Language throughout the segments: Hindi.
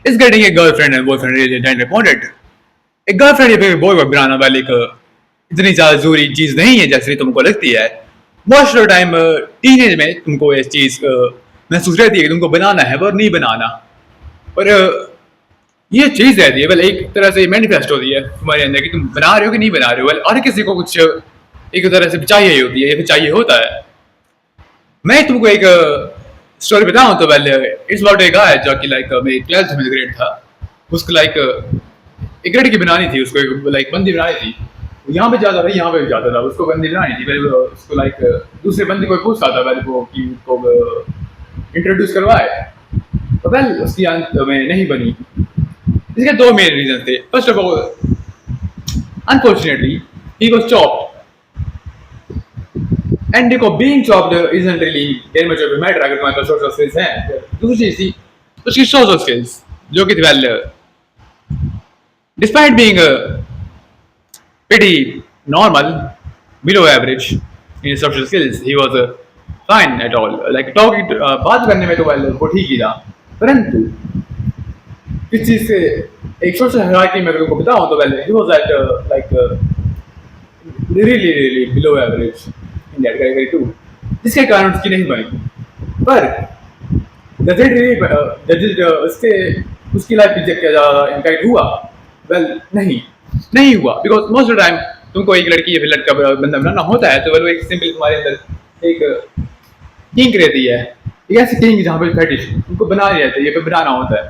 Is getting a girlfriend and boyfriend really that important? एक गर्लफ्रेंड या फिर बॉय को बनाना वाली एक इतनी ज्यादा जरूरी चीज नहीं है जैसे तुमको लगती है। मोस्ट ऑफ टाइम टीनेज में तुमको इस चीज महसूस रहती है कि तुमको बनाना है पर नहीं बनाना। और ये चीज रहती है, एक तरह से मैनिफेस्ट होती है तुम्हारे अंदर कि तुम बना रहे हो कि नहीं बना रहे हो। हर किसी को कुछ एक तरह से चाहिए ही होती है या फिर चाहिए होता है। मैं तुमको एक स्टोरी बताऊं तो इट्स अबाउट एक गाय जो कि मेरी 12th में ग्रेड था। उसको एक लड़की बनानी थी, उसको एक बंदी बनानी थी। यहाँ पे जाता था, यहाँ पे भी जाता था, उसको बंदी बनानी थी। पहले उसको दूसरे बंदी को पूछता था पहले वो कि उसको इंट्रोड्यूस करवाए, तो उसकी अंत में नहीं बनी। इसके दो मेन रीजन थे। First of all, unfortunately he was chopped, and देखो being chopped isn't really very much of a matter अगर तुम्हारे पास सोशल स्किल्स हैं। दूसरी चीज थी उसकी सोशल स्किल्स जो कि despite being pretty normal, below average in his social skills, he was fine at all. Like talking, बात करने में तो वो ठीक ही था, परंतु इस चीज से एक सोशल हायरार्की में अगर तुमको बताऊं तो he was at really below average in that category too, जिसके कारण उसकी नहीं बनी। पर उसके उसकी लाइफ पे क्या ज़्यादा इम्पैक्ट हुआ? नहीं हुआ, बिकॉज मोस्ट ऑफ टाइम तुमको एक लड़की या फिर लड़का बंदा बनाना होता है तो वो एक सिंपल तुम्हारे अंदर एक किंग रहती है, एक ऐसी किंग जहाँ पे फेटिश तुमको बना रही रहती है, ये पे बनाना होता है।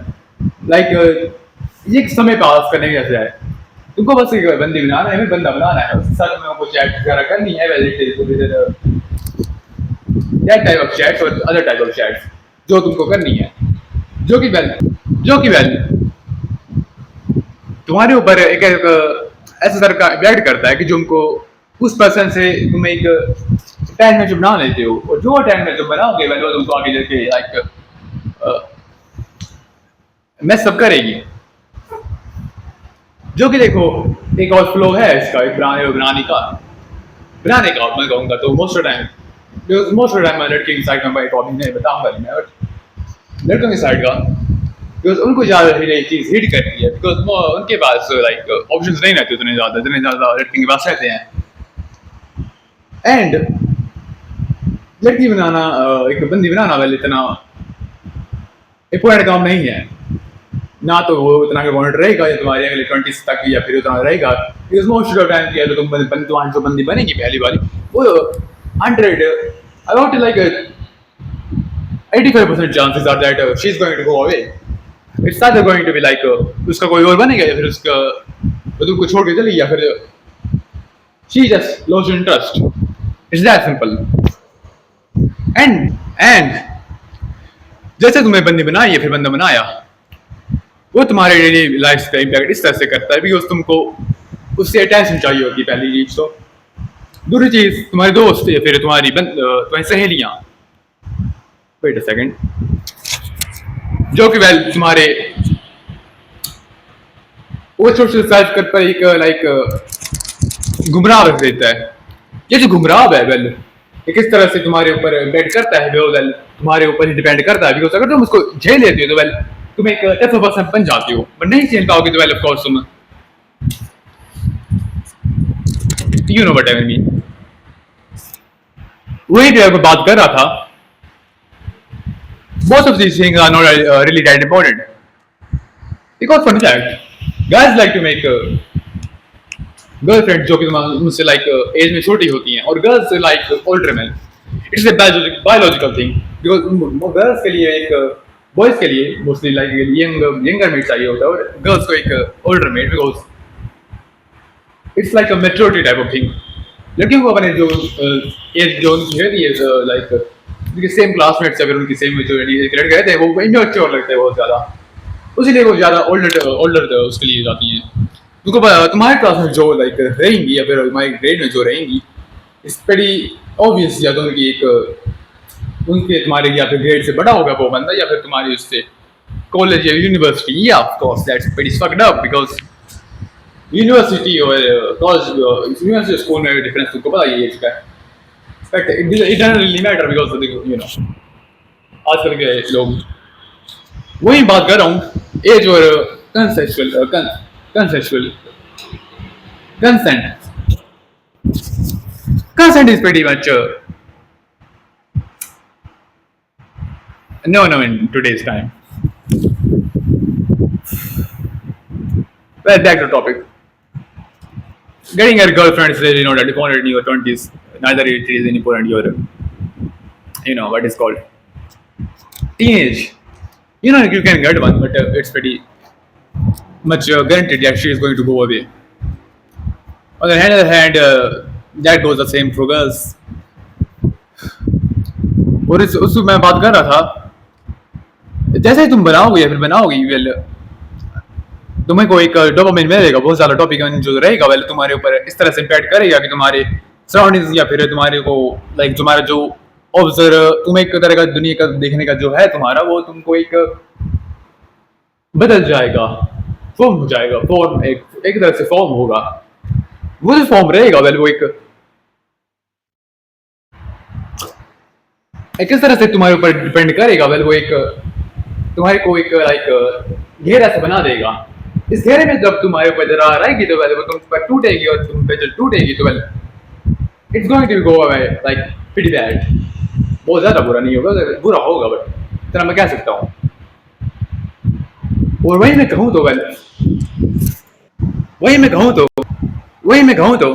ये समय पास करने के जैसे है। तुमको बस एक बंदी बनाना है, बंदा बनाना है, उसके साथ में कुछ चैट वगैरह करनी है, दैट टाइप ऑफ चैट्स और अदर टाइप ऑफ चैट्स जो तुमको करनी है, जो कि तुम्हारे ऊपर एक ऐसा तरह का इम्पैक्ट करता है कि जो उनको उस पर्सन से तुम एक अटैचमेंट बना लेते हो, और जो अटैचमेंट तुम बनाओगे वो तुमको आगे जाके मैस अप करेगी। जो कि देखो एक और फ्लो है इसका, एक बनाने का मैं कहूँगा तो मोस्ट ऑफ टाइम लड़के की साइड में एक हॉबी नहीं बताऊंगा मैं, और लड़कों की साइड का बिकॉज उनको ज़्यादा ये चीज़ हिट करती है, बिकॉज उनके पास ऑप्शंस नहीं रहते जितने ज़्यादा लड़के के पास रहते हैं। एंड लड़की बनाना, एक बंदी बनाना इतना इम्पोर्टेंट काम नहीं है ना, तो वो इतना इम्पोर्टेंट रहेगा या तुम्हारे अगले 20s तक या फिर उतना रहेगा, बिकॉज मोस्ट ऑफ टाइम किया तो तुम्हारी जो बंदी बनेगी पहली वाली वो 85% chances are that she's going to go away. It's either going to be उसका कोई और बनेगा या फिर उसका तुमको छोड़ के चली, या फिर she just lost interest. It's that simple. And जैसे तुम्हें बंदी बनाई या फिर बंदा बनाया, वो तुम्हारे डेली लाइफ का इम्पैक्ट इस तरह से करता है बिकॉज तुमको उससे अटेंशन चाहिए होती है पहली चीज तो। दूसरी चीज तुम्हारे दोस्त या फिर तुम्हारी सहेलियां, वेट अ सेकंड, जो कि तुम्हारे वो सोशल सेल्फ कर पर एक गुमराह रख देता है। ये जो गुमराह है ये किस तरह से तुम्हारे ऊपर इम्पैक्ट करता है, तुम्हारे ऊपर ही डिपेंड करता है। बिकॉज अगर तुम उसको झेल लेते हो तो तुम एक टफ पर्सन बन जाते हो, बट नहीं झेल पाओगे तो ऑफ कोर्स तुम you know what I mean. वही जो मैं बात कर रहा था, most of these things are not really that important because fun fact, guys like to make girlfriend जो कि मुझसे एज में छोटी होती हैं, और girls like older men. It's a biological thing because girls के लिए एक boys के लिए mostly younger mate चाहिए होता है, और girls को एक older mate because it's like a maturity type of thing. लड़कियों को अपने जो एज जो उनकी रहती है उनके सेम क्लासमेट्स अगर उनकी सेम लड़के रहते हैं वो इमेच्योर लगते हैं बहुत ज़्यादा, उसीलिए वो ज़्यादा ओल्डर उसके लिए जाती हैं। तुमको तुम्हारे क्लास में जो रहेंगी या फिर तुम्हारे ग्रेड में जो रहेंगी, इट्स वेरी ऑब्वियस या तो उनके तुम्हारे या फिर ग्रेड से बड़ा होगा वो बंदा, या फिर तुम्हारी उससे कॉलेज या यूनिवर्सिटी, या of course that's very fucked up because university और कॉलेज यूनिवर्सिटी स्कूल में डिफरेंस तुमको पता ही है इसका। But it doesn't really matter because you know आजकल के लोग वही बात कर रहा हूँ, एज और consensual consensual consent. Consent is pretty much no in today's time. Well, back to topic. Getting a girlfriend is really not that important in your 20s. Neither it is important in your, what is called teenage. You can get one, but it's pretty much guaranteed that she is going to go away. On the other hand, that goes the same for girls. और उससे मैं बात कर रहा था, जैसे ही तुम बनाओगे या फिर बनाओगी, वेल तुम्हें को एक डोपामिन मिलेगा, बहुत ज़्यादा टॉपिक जो रहेगा वेल तुम्हारे ऊपर इस तरह से इम्पैक्ट करेगा कि तुम्हारे सराउंडिंग्स या फिर तुम्हारे को लाइक तुम्हारा जो ऑब्जर्व तुम एक तरह का दुनिया का देखने का जो है तुम्हारा, वो तुमको एक बदल जाएगा, फॉर्म हो जाएगा, फॉर्म एक तरह से फॉर्म होगा। वो जो फॉर्म रहेगा वेल वो एक किस तरह से तुम्हारे ऊपर डिपेंड करेगा, वेल वो एक तुम्हारे को एक लाइक घेरा से बना देगा। इस घेरे में जब तुम्हारे ऊपर दरार आएगी तो वेल वो तुम पर टूटेगी, और तुम पे जब टूटेगी तो well it's going to go away like pretty bad. बहुत ज्यादा बुरा नहीं होगा, बुरा होगा, बट इतना मैं कह सकता हूँ। और वही मैं कहूँ तो वही मैं कहूँ तो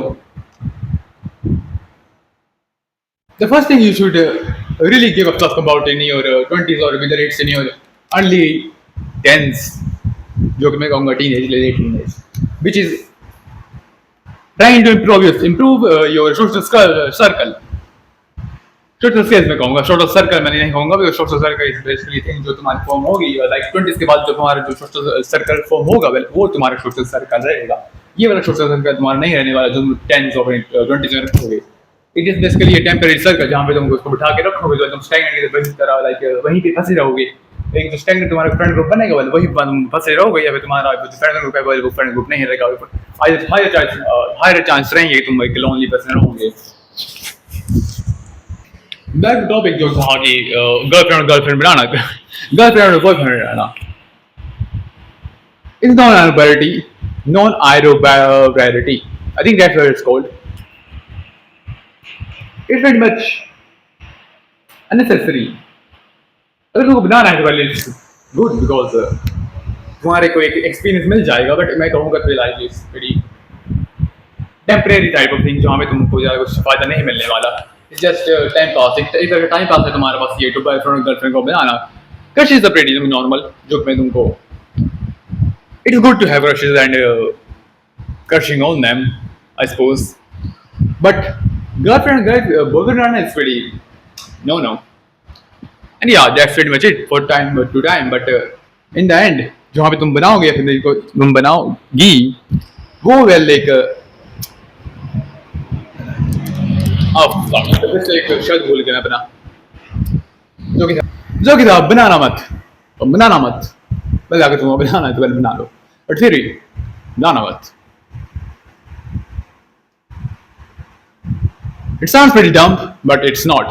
the first thing you should really give a fuck about in your 20s, or whether it's in your early 10s, जो कि मैं कहूँगा teenage, late teenage, which is trying to improve your circle. Social skills में कहूँगा, सोशल सर्कल मैंने नहीं कहूँगा, because social circle is basically thing जो तुम्हारी फॉर्म होगी लाइक 20s के बाद जो तुम्हारा जो सोशल सर्कल फॉर्म होगा वेल वो तुम्हारा सोशल सर्कल रहेगा। ये वाला सोशल सर्कल तुम्हारा नहीं रहने वाला जो तुम 10s और 20s में रखोगे। It is basically A temporary circle जहाँ पे तुम उसको बिठा के रखोगे, जो तुम स्टैग्नेंट वही तरह लाइक वहीं पे फंसे रहोगे। एक जो स्टैग्नेंट तुम्हारा फ्रेंड ग्रुप बनेगा वेल वही तुम फंसे रहोगे, या फिर तुम्हारा जो फ्रेंड ग्रुप है वो फ्रेंड ग्रुप नहीं रहेगा। हायर चांस रहेंगे तुम एक लोनली पर्सन रहोगे। बैक टू टॉपिक जो था कि गर्लफ्रेंड बनाना, गर्लफ्रेंड और बॉयफ्रेंड रहना इज नॉन आइरोबैरिटी, I think that's what it's called. It's very much unnecessary. अगर तुमको बनाना है तो वेल इट्स गुड, बिकॉज तुम्हारे को एक एक्सपीरियंस मिल जाएगा, बट मैं कहूँगा तो life is very temporary type of thing जहाँ पे तुमको ज़्यादा कुछ फायदा नहीं मिलने वाला। जस्ट टाइम पास, एक तरह का टाइम पास है तुम्हारे पास ये टू बॉयफ्रेंड और गर्लफ्रेंड को बनाना। Crush is the pretty normal जो मैं तुमको, it is good to have crushes and crushing on them I suppose, but girlfriend boyfriend is pretty no and yeah that's pretty much it for time to time, but in the end जहाँ पे तुम बनाओगे या फिर तुम बनाओगी वो वेल एक एक शब्द भूल गया अपना, जो कि था बनाना मत। पहले अगर तुम्हें बनाना है तो पहले बना लो, बट फिर भी बनाना मत। It sounds pretty dumb but it's not.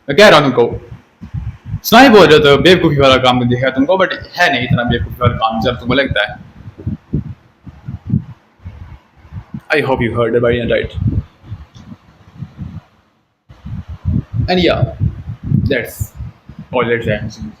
मैं कह रहा हूँ तुमको, सुनाई बोल रहे तो बेवकूफ़ी वाला काम दिखा तुमको, बट है नहीं इतना बेवकूफ़ी वाला काम जब तुमको लगता है। I hope you heard about right. And yeah, that's all that's happening.